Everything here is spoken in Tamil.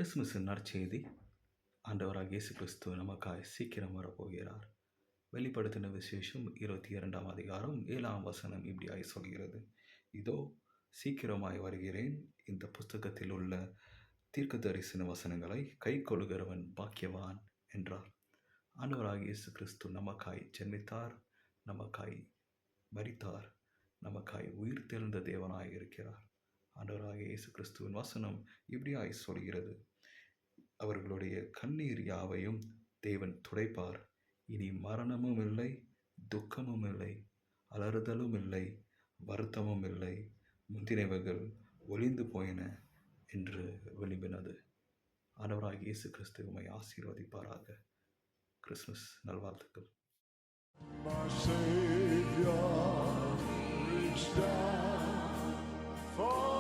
கிறிஸ்துமஸின் நற்செய்தி. ஆண்டவராகிய இயேசு கிறிஸ்து நமக்காய் சீக்கிரம் வரப்போகிறார். வெளிப்படுத்தின விசேஷம் 22ஆம் அதிகாரம் 7ஆம் வசனம் இப்படியாய் சொல்கிறது: இதோ சீக்கிரமாய் வருகிறேன். இந்த புஸ்தகத்தில் உள்ள தீர்க்க தரிசன வசனங்களை கை கொள்கிறவன் பாக்கியவான் என்றார். ஆண்டவராகிய இயேசு கிறிஸ்து நமக்காய் ஜென்மித்தார், நமக்காய் மரித்தார், நமக்காய் உயிர் தெழுந்த தேவனாய் இருக்கிறார். ஆண்டவராகிய இயேசு கிறிஸ்துவின் வசனம் இப்படியாய் சொல்கிறது: அவர்களுடைய கண்ணீர் யாவையும் தேவன் துடைப்பார். இனி மரணமும் இல்லை, துக்கமும் இல்லை, அலறுதலும் இல்லை, வருத்தமும் இல்லை, முந்தினவைகள் ஒளிந்து போயின என்று விளம்பினது. ஆண்டவராகிய இயேசு கிறிஸ்து உம்மை ஆசீர்வதிப்பாராக. கிறிஸ்துமஸ் நல்வாழ்த்துக்கள். My Savior reached down for